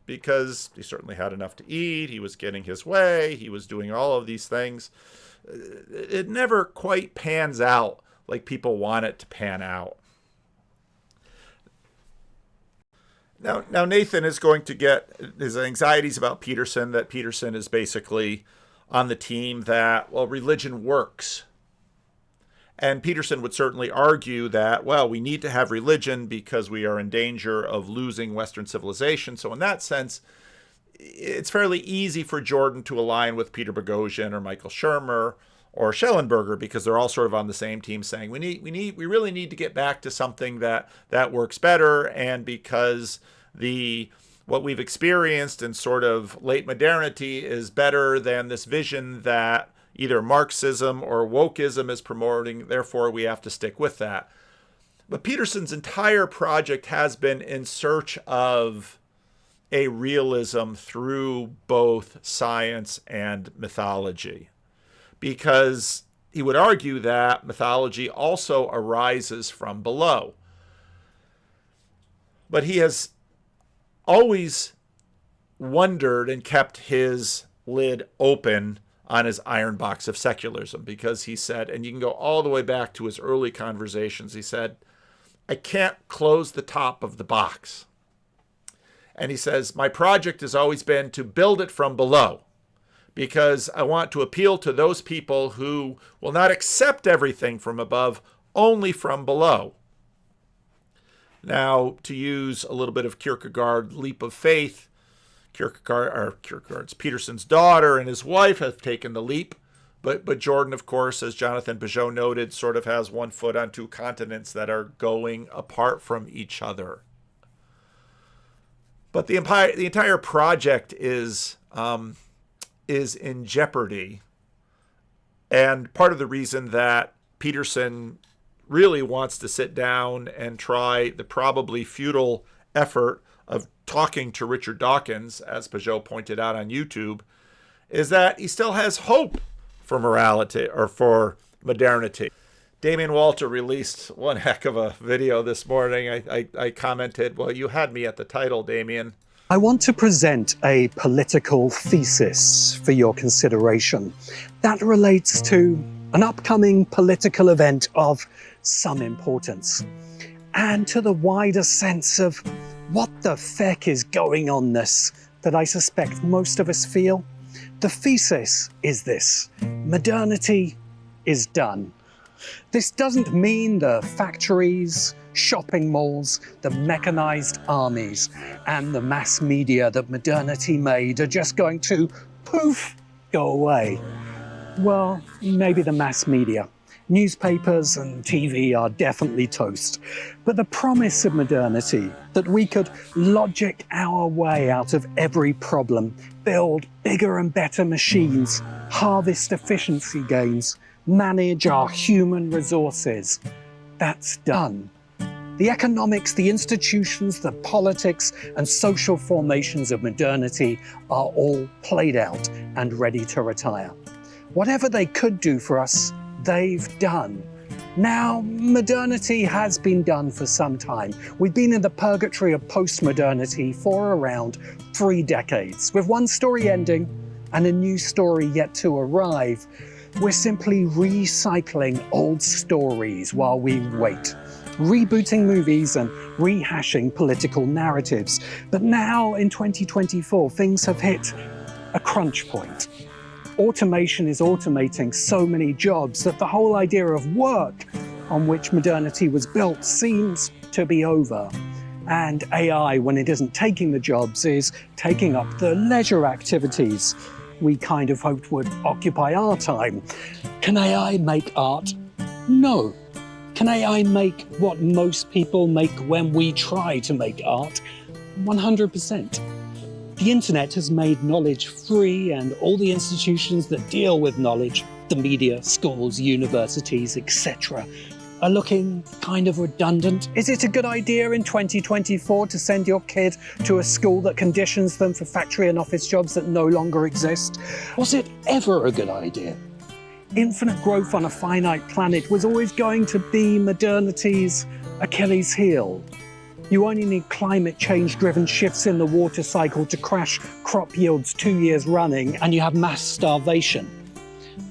S1: Because he certainly had enough to eat, he was getting his way, he was doing all of these things. It never quite pans out like people want it to pan out. Now Nathan is going to get his anxieties about Peterson, that Peterson is basically on the team that, religion works. And Peterson would certainly argue that, we need to have religion because we are in danger of losing Western civilization. So in that sense, it's fairly easy for Jordan to align with Peter Boghossian or Michael Shermer or Schellenberger, because they're all sort of on the same team saying we really need to get back to something that works better, and because what we've experienced in sort of late modernity is better than this vision that either Marxism or wokeism is promoting, therefore we have to stick with that. But Peterson's entire project has been in search of a realism through both science and mythology, because he would argue that mythology also arises from below. But he has always wondered and kept his lid open on his iron box of secularism, because he said, and you can go all the way back to his early conversations, he said, I can't close the top of the box. And he says, my project has always been to build it from below, because I want to appeal to those people who will not accept everything from above, only from below. Now, to use a little bit of Kierkegaard leap of faith, Kierkegaard's Peterson's daughter and his wife have taken the leap, but Jordan, of course, as Jonathan Peugeot noted, sort of has one foot on two continents that are going apart from each other. But the entire project is in jeopardy, and part of the reason that Peterson really wants to sit down and try the probably futile effort of talking to Richard Dawkins, as Peugeot pointed out on YouTube, is that he still has hope for morality or for modernity. Damien Walter released one heck of a video this morning. I commented, you had me at the title, Damien.
S6: I want to present a political thesis for your consideration that relates to an upcoming political event of some importance, and to the wider sense of what the feck is going on this that I suspect most of us feel. The thesis is this: modernity is done. This doesn't mean the factories, shopping malls, the mechanized armies, and the mass media that modernity made are just going to poof, go away. Well, maybe the mass media. Newspapers and TV are definitely toast. But the promise of modernity, that we could logic our way out of every problem, build bigger and better machines, harvest efficiency gains, manage our human resources, that's done. The economics, the institutions, the politics and social formations of modernity are all played out and ready to retire. Whatever they could do for us, they've done. Now, modernity has been done for some time. We've been in the purgatory of post-modernity for around 3 decades. With one story ending and a new story yet to arrive, we're simply recycling old stories while we wait. Rebooting movies and rehashing political narratives. But now, in 2024, things have hit a crunch point. Automation is automating so many jobs that the whole idea of work on which modernity was built seems to be over. And AI, when it isn't taking the jobs, is taking up the leisure activities we kind of hoped would occupy our time. Can AI make art? No. Can AI make what most people make when we try to make art? 100%. The internet has made knowledge free, and all the institutions that deal with knowledge, the media, schools, universities, etc., are looking kind of redundant. Is it a good idea in 2024 to send your kid to a school that conditions them for factory and office jobs that no longer exist? Was it ever a good idea? Infinite growth on a finite planet was always going to be modernity's Achilles heel. You only need climate change-driven shifts in the water cycle to crash crop yields 2 years running, and you have mass starvation.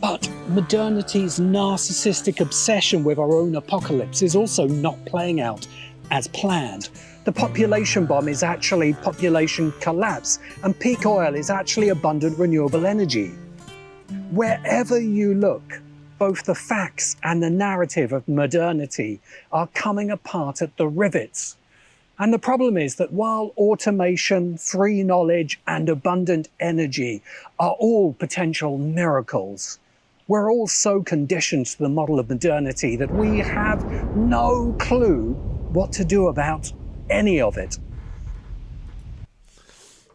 S6: But modernity's narcissistic obsession with our own apocalypse is also not playing out as planned. The population bomb is actually population collapse, and peak oil is actually abundant renewable energy. Wherever you look, both the facts and the narrative of modernity are coming apart at the rivets. And the problem is that while automation, free knowledge, and abundant energy are all potential miracles, we're all so conditioned to the model of modernity that we have no clue what to do about any of it.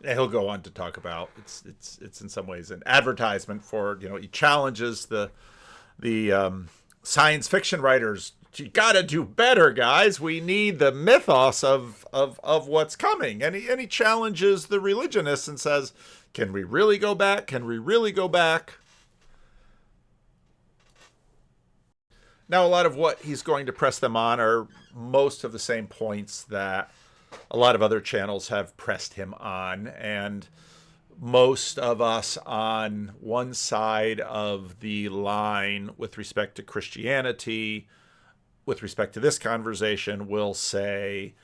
S1: Yeah, he'll go on to talk about it's in some ways an advertisement for, he challenges the science fiction writers. You got to do better, guys. We need the mythos of what's coming. And he challenges the religionists and says, can we really go back? Can we really go back? Now, a lot of what he's going to press them on are most of the same points that a lot of other channels have pressed him on. And most of us on one side of the line with respect to Christianity, with respect to this conversation, will say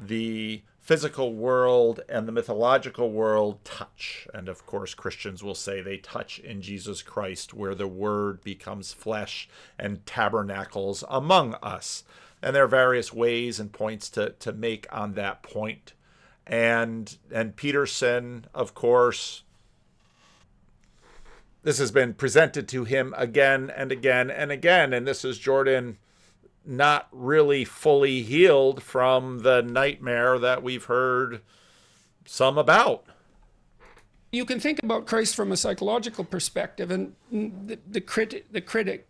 S1: the physical world and the mythological world touch. And of course, Christians will say they touch in Jesus Christ, where the Word becomes flesh and tabernacles among us. And there are various ways and points to make on that point. And Peterson, of course, this has been presented to him again and again and again. And this is Jordan not really fully healed from the nightmare that we've heard some about.
S7: You can think about Christ from a psychological perspective, and the critic,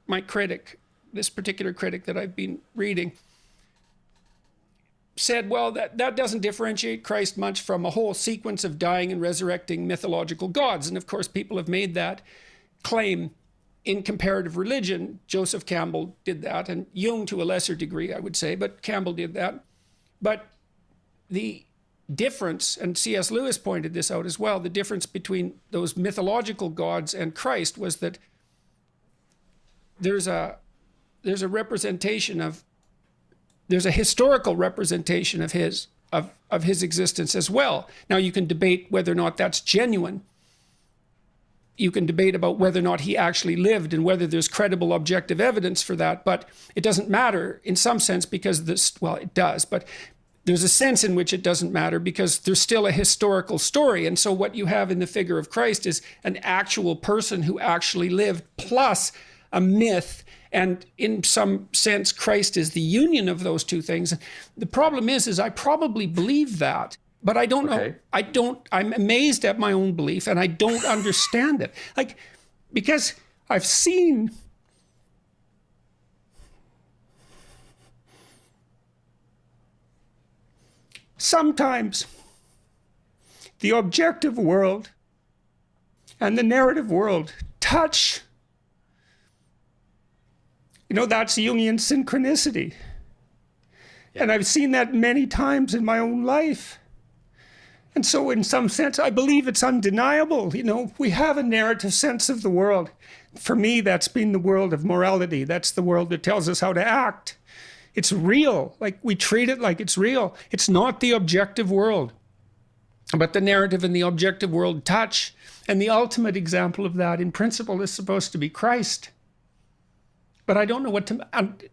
S7: my critic, this particular critic that I've been reading, said, well, that doesn't differentiate Christ much from a whole sequence of dying and resurrecting mythological gods. And of course, people have made that claim in comparative religion. Joseph Campbell did that, and Jung to a lesser degree, I would say, but Campbell did that. But the difference, and C.S. Lewis pointed this out as well, the difference between those mythological gods and Christ was that there's a representation of, there's a historical representation of his existence as well. Now, you can debate whether or not that's genuine. You can debate about whether or not he actually lived and whether there's credible objective evidence for that, but it doesn't matter in some sense because this, well, it does, but there's a sense in which it doesn't matter because there's still a historical story. And so what you have in the figure of Christ is an actual person who actually lived, plus a myth, and in some sense Christ is the union of those two things. The problem is I probably believe that, but I don't know. I'm amazed at my own belief, and I don't understand it. Like, because I've seen sometimes the objective world and the narrative world touch. That's Jungian synchronicity. Yeah. And I've seen that many times in my own life. And so in some sense, I believe it's undeniable. We have a narrative sense of the world. For me, that's been the world of morality. That's the world that tells us how to act. It's real. Like, we treat it like it's real. It's not the objective world. But the narrative and the objective world touch. And the ultimate example of that, in principle, is supposed to be Christ. But I don't know what to...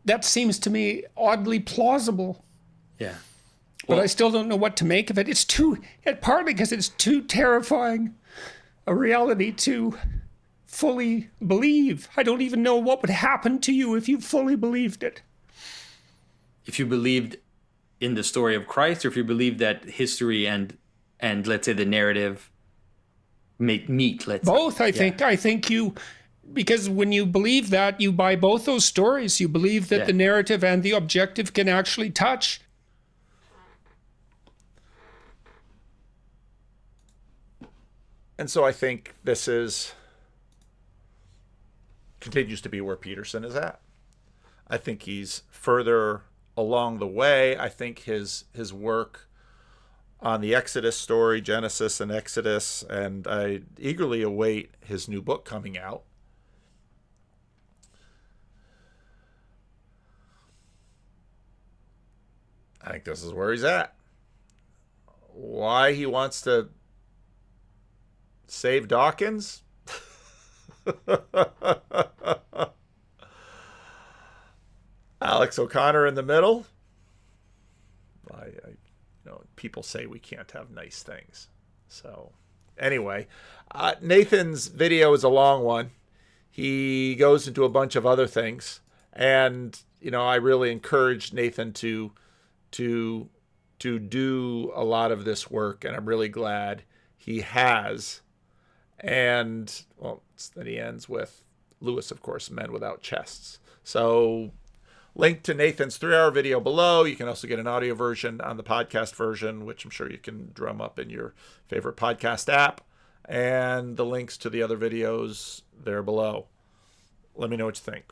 S7: that seems to me oddly plausible.
S8: Yeah.
S7: But I still don't know what to make of it. It's partly because it's too terrifying a reality to fully believe. I don't even know what would happen to you if you fully believed it.
S8: If you believed in the story of Christ, or if you believed that history and let's say the narrative meet, let's
S7: both,
S8: say.
S7: I think you, because when you believe that, you buy both those stories. You believe that the narrative and the objective can actually touch.
S1: And so I think this continues to be where Peterson is at. I think he's further along the way. I think his work on the Exodus story, Genesis and Exodus, and I eagerly await his new book coming out. I think this is where he's at. Why he wants to save Dawkins? Alex O'Connor in the middle. People say we can't have nice things. So anyway, Nathan's video is a long one. He goes into a bunch of other things, and I really encourage Nathan to do a lot of this work, and I'm really glad he has. And then he ends with Lewis, of course, Men Without Chests. So link to Nathan's 3-hour video below. You can also get an audio version on the podcast version, which I'm sure you can drum up in your favorite podcast app. And the links to the other videos there below. Let me know what you think.